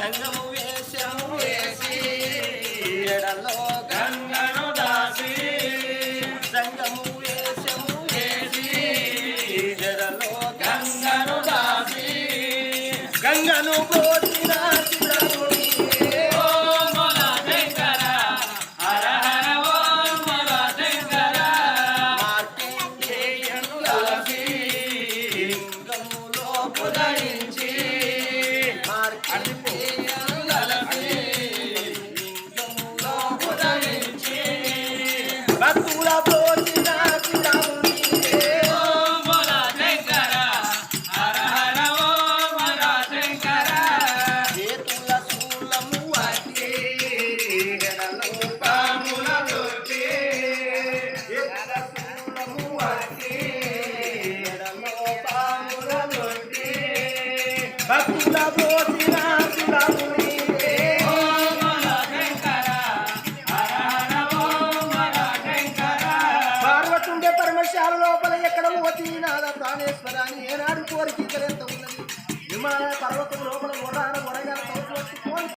సంగము వేషము వేసి ఎడలో గంగను దాసి సంగము వేషము వేసి ఎడలో గంగను దాసి గంగను పోసిన శివుని పార్వతుండే పరమశాల లోపల ఎక్కడ పోతీనాద ప్రాణేశ్వరాన్ని ఏనాడు కోరిక ఎంత ఉన్నది హిమాలయ పర్వతం లోపల మొరాన మొరగా